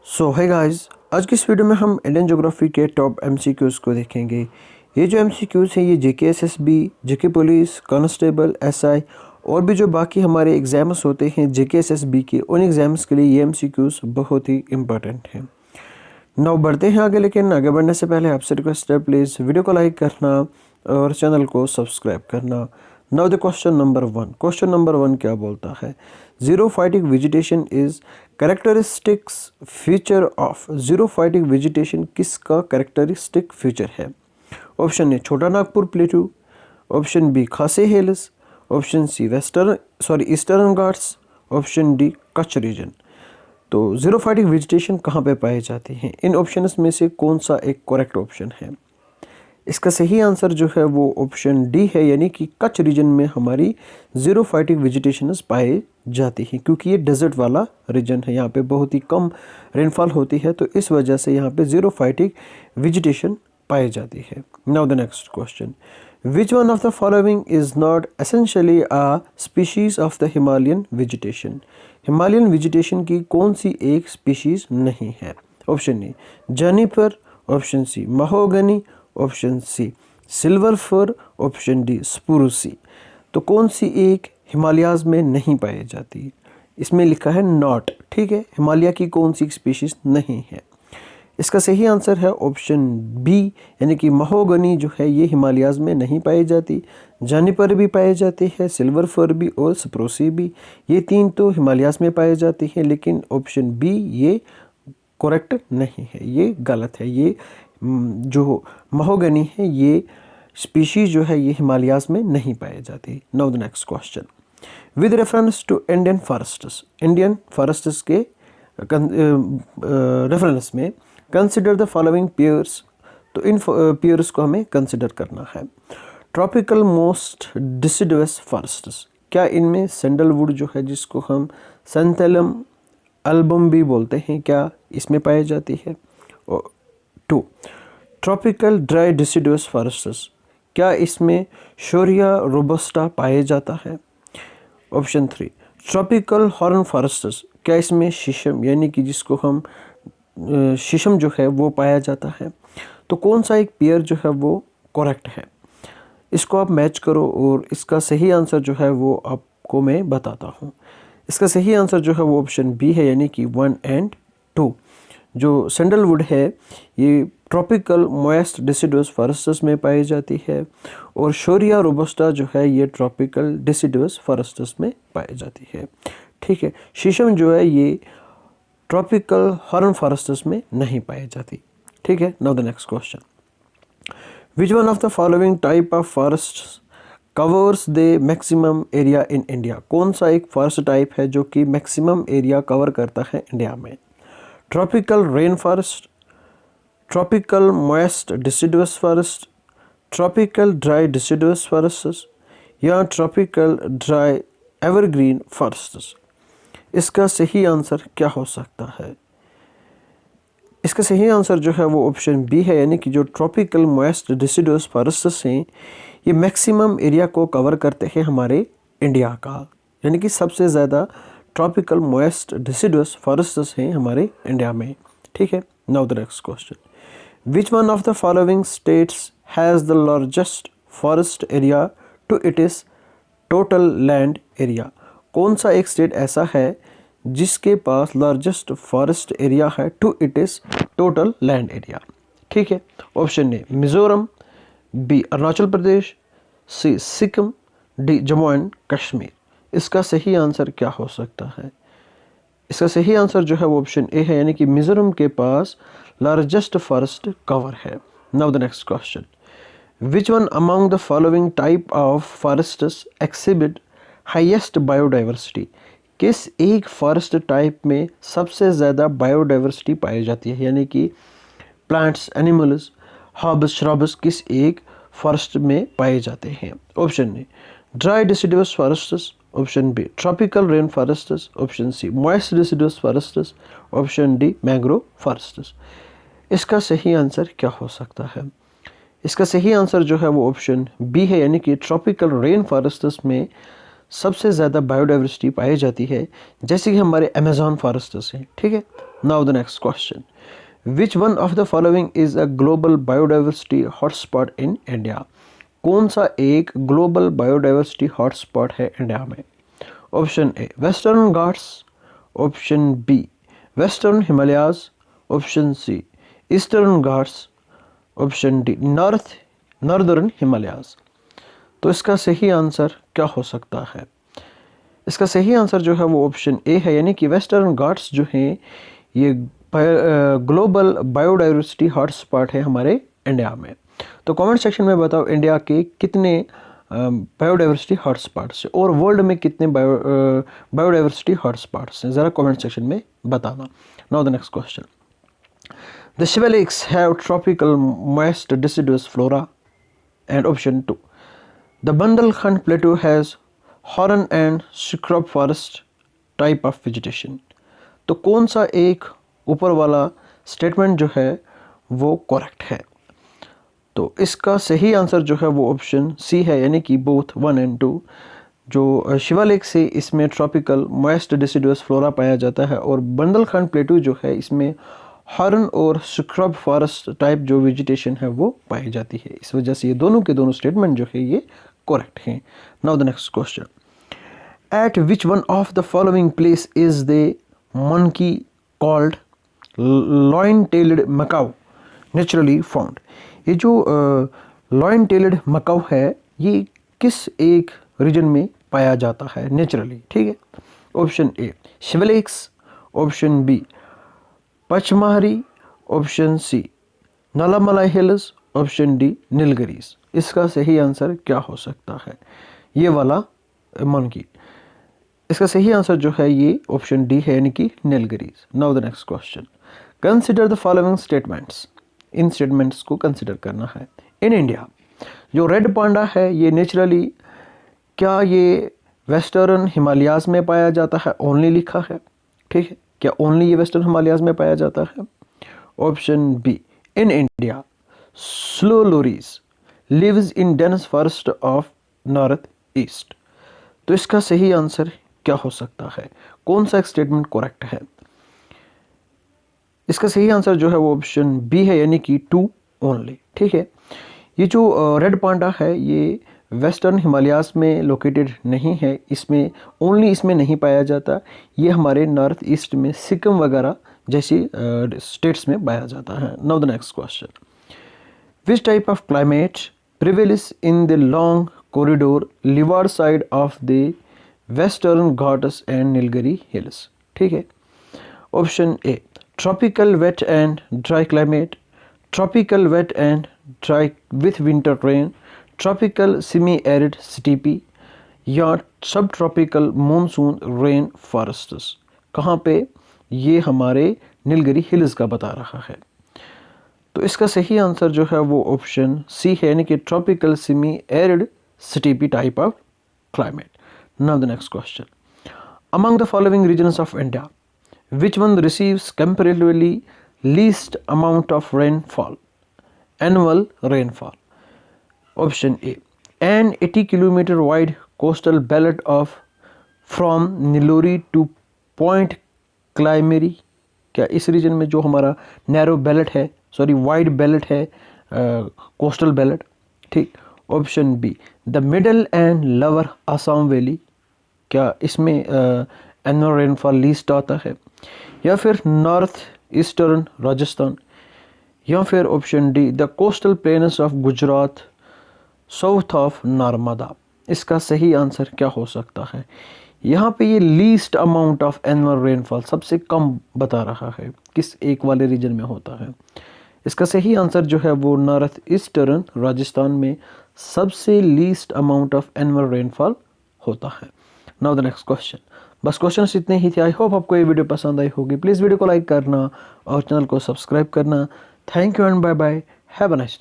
सो है गाइस, आज की इस वीडियो में हम इंडियन ज्योग्राफी के टॉप एमसीक्यूज़ को देखेंगे। ये जो एमसीक्यूज़ हैं ये जेके एसएसबी, जेके पुलिस, कांस्टेबल, एसआई और भी जो बाकी हमारे एग्ज़ाम्स होते हैं जेके एसएसबी के, उन एग्ज़ाम्स के लिए ये एमसीक्यूज़ बहुत ही इंपॉर्टेंट हैं। नाउ बढ़ते हैं आगे, लेकिन आगे बढ़ने से पहले आपसे रिक्वेस्ट है प्लीज़ वीडियो को लाइक करना और चैनल को सब्सक्राइब करना। Now the question number 1। Question number 1 क्या बोलता है? Xerophytic vegetation is characteristics feature of. Xerophytic vegetation किसका कैरेक्टरिस्टिक फीचर है? Option A Chota Nagpur Plateau, option B Khasi Hills, option C eastern Ghats, option D Kutch region. तो ज़ीरोफाइटिक वेजिटेशन कहाँ पे पाई जाती है? इन ऑप्शंस में से कौन सा एक करेक्ट ऑप्शन है? इसका सही आंसर जो है वो ऑप्शन डी है, यानी कि कच्छ रीजन में हमारी ज़ीरोफाइटिक वेजिटेशंस पाई जाती हैं, क्योंकि ये डेजर्ट वाला रीजन है, यहाँ पे बहुत ही कम रेनफॉल होती है, तो इस वजह से यहाँ पे ज़ीरोफाइटिक वेजिटेशन पाई जाती है। Now the next question, which one of the following is not essentially a species of the Himalayan vegetation? Himalayan vegetation की कौन सी एक स्पीशीज नहीं है? Option A juniper, option C mahogany, option C silver fir, option D spruce. तो कौन सी एक हिमालयाज में नहीं पाई जाती? इसमें लिखा है नॉट, ठीक है। हिमालय की कौन सी स्पीशीज नहीं है? इसका सही आंसर है ऑप्शन बी, यानी कि महोगनी जो है ये हिमालयाज में नहीं पाई जाती। जानिपर भी पाई जाती है, सिल्वर फर भी और स्प्रूसी भी, ये तीन तो हिमालयाज में पाई जाती हैं, लेकिन ऑप्शन बी ये करेक्ट नहीं है, ये गलत है। ये जो महोगनी है ये स्पीशीज जो है ये हिमालयाज में नहीं पाई जाती। Now the next question, with reference to Indian forests के रेफरेंस में कंसिडर द फॉलोइंग पेयर्स। तो इन पेयर्स को हमें कंसिडर करना है। ट्रॉपिकल मोस्ट डिसिडुअस फॉरेस्ट्स, क्या इनमें सैंडलवुड जो है जिसको हम सैंथेलम अल्बम भी बोलते हैं, क्या इसमें पाई जाती है? 2 ट्रॉपिकल ड्राई डिसिडुअस फॉरेस्ट्स, क्या इसमें शोरिया रोबस्टा पाया जाता है? ऑप्शन 3 ट्रॉपिकल हॉर्न फॉरेस्ट्स, क्या इसमें शीशम यानी कि जिसको हम शीशम जो है वो पाया जाता है? तो कौन सा एक पेयर जो है वो करेक्ट है? इसको आप मैच करो और इसका सही आंसर जो है वो आपको मैं बताता हूँ। इसका सही आंसर जो है वो ऑप्शन बी है, यानी कि 1 और 2। जो सैंडलवुड है ये ट्रॉपिकल मॉइस्ट डिसिडुअस फॉरेस्ट्स में पाई जाती है, और शोरिया रोबस्टा जो है ये ट्रॉपिकल डिसिडुअस फॉरेस्ट्स में पाई जाती है, ठीक है। शीशम जो है ये ट्रॉपिकल हॉर्न फॉरेस्ट्स में नहीं पाई जाती, ठीक है। Now the next question, which one of the following type of forests covers the maximum area in India? कौन सा एक फॉरेस्ट टाइप है जो कि मैक्सिमम एरिया कवर करता है इंडिया में? Tropical rain forest, tropical moist deciduous forest, tropical dry deciduous forests या ट्रॉपिकल ड्राई एवरग्रीन फॉरेस्ट्स? इसका सही आंसर क्या हो सकता है? इसका सही आंसर जो है वो ऑप्शन बी है, यानी कि जो ट्रॉपिकल मॉइस्ट डिसिडुअस फॉरेस्ट्स हैं ये मैक्सिमम एरिया को कवर करते हैं हमारे इंडिया का, यानी कि सबसे ज़्यादा ट्रॉपिकल मॉइस्ट डिसिडुअस फॉरेस्ट्स हैं हमारे इंडिया में, ठीक है। Now the next question, which one of the following states has the largest forest area to its total land area? कौन सा एक स्टेट ऐसा है जिसके पास लार्जेस्ट फॉरेस्ट एरिया है to its total land area? ठीक है। Option A Mizoram, B Arunachal Pradesh, C Sikkim, D Jammu and Kashmir. इसका सही आंसर क्या हो सकता है? इसका सही आंसर जो है वो ऑप्शन ए है, यानी कि मिजोरम के पास लार्जेस्ट फॉरेस्ट कवर है। Now the next question, which one among the following type of forests exhibit highest biodiversity? किस एक फॉरेस्ट टाइप में सबसे ज़्यादा बायोडाइवर्सिटी पाई जाती है, यानी कि प्लांट्स, एनिमल्स, हर्ब्स, श्रब्स किस एक फॉरेस्ट में पाए जाते हैं? Option A dry deciduous forests, option B tropical rain forests, option C moist deciduous forests, option D mangrove forests. इसका सही आंसर क्या हो सकता है? इसका सही आंसर जो है वो ऑप्शन बी है, यानी कि ट्रॉपिकल रेन फॉरेस्ट्स में सबसे ज़्यादा बायोडाइवर्सिटी पाई जाती है, जैसे कि हमारे अमेज़ॉन फॉरेस्ट्स हैं, ठीक है। Now the next question, which one of the following is a global biodiversity hotspot in India? कौन सा एक ग्लोबल बायोडाइवर्सिटी हॉटस्पॉट है इंडिया में? Option A western Ghats, option B western Himalayas, option C eastern Ghats, option D northern Himalayas. तो इसका सही answer क्या हो सकता है? इसका सही आंसर जो है वो ऑप्शन ए है, यानी कि वेस्टर्न घाट्स जो हैं ये ग्लोबल बायोडाइवर्सिटी हॉटस्पॉट है हमारे इंडिया में। तो कमेंट सेक्शन में बताओ इंडिया के कितने बायोडाइवर्सिटी हॉटस्पॉट्स हैं और वर्ल्ड में कितने बायोडाइवर्सिटी हॉटस्पॉट्स हैं, ज़रा कमेंट सेक्शन में बताना। Now the next question, the Shiva Lakes have tropical moist deciduous flora, and option 2, the Bundelkhand Plateau has horn and scrub forest type of vegetation। तो कौन सा एक ऊपर वाला स्टेटमेंट जो है वो करेक्ट है? तो इसका सही आंसर जो है वो ऑप्शन सी है, यानी कि बोथ 1 और 2। जो शिवालिक से इसमें ट्रॉपिकल मॉइस्ट डिसिडुअस फ्लोरा पाया जाता है, और बंदलखंड प्लेटू जो है इसमें हॉर्न और स्क्रब फॉरेस्ट टाइप जो वेजिटेशन है वो पाई जाती है। इस वजह से ये दोनों के दोनों स्टेटमेंट जो है ये करेक्ट हैं। Now the next question, at which one of the following place is the monkey called lion tailed macaque naturally found? ये जो लॉइन टेल्ड मकाऊ है ये किस एक रीजन में पाया जाता है नेचुरली? ठीक है, option A Siwaliks, option B Pachmarhi, option C Nallamalai Hills, option D Nilgiris. इसका सही आंसर क्या हो सकता है? ये वाला मंकी, इसका सही आंसर जो है ये ऑप्शन डी है, यानी कि Nilgiris. Now the next question, consider the following statements. In statements को कंसिडर करना है। इन इंडिया जो रेड पांडा है ये नेचुरली क्या ये वेस्टर्न हिमालयाज में पाया जाता है? ओनली लिखा है, ठीक है, क्या ओनली ये वेस्टर्न हिमालयाज में पाया जाता है? Option B in India slow lorises lives in dense forest of north east. तो इसका सही आंसर क्या हो सकता है? कौन सा स्टेटमेंट करेक्ट है? इसका सही आंसर जो है वो ऑप्शन बी है, यानी कि 2 ओनली। ठीक है, ये जो रेड पांडा है ये वेस्टर्न हिमालयाज में लोकेटेड नहीं है, इसमें ओनली इसमें नहीं पाया जाता, ये हमारे नॉर्थ ईस्ट में सिक्किम वगैरह जैसी स्टेट्स में पाया जाता है। Now the next question, which type of climate prevails in the long corridor leeward side of the Western Ghats and Nilgiri Hills? ठीक है, option A tropical wet and dry climate, tropical wet and dry with winter rain, tropical semi arid steppe, या sub tropical monsoon rain forests. कहाँ पे? ये हमारे Nilgiri hills का बता रहा है। तो इसका सही आंसर जो है वो ऑप्शन सी है, यानी कि tropical semi arid steppe type of climate. Now the next question, among the following regions of India which one receives comparatively least amount of rainfall, annual rainfall? Option A, an 80-kilometer wide coastal belt of from Nilori to Point Climary। क्या इस reason में जो हमारा narrow belt है, sorry wide belt है, coastal belt? ठीक, option be the middle and lower Assam valley, क्या इसमें एनुअल रेनफॉल लीस्ट आता है? या फिर नॉर्थ ईस्टर्न राजस्थान, या फिर option D the coastal planes of Gujarat south of Narmada. इसका सही आंसर क्या हो सकता है? यहाँ पे ये least amount of annual rainfall सबसे कम बता रहा है, किस एक वाले रीजन में होता है? इसका सही आंसर जो है वो नॉर्थ ईस्टर्न राजस्थान में सबसे least amount of annual rainfall होता है। नाउ द नेक्स्ट क्वेश्चन, बस क्वेश्चंस इतने ही थे। आई होप आपको ये वीडियो पसंद आई होगी। प्लीज़ वीडियो को लाइक करना और चैनल को सब्सक्राइब करना। Thank you and bye bye, have a nice day.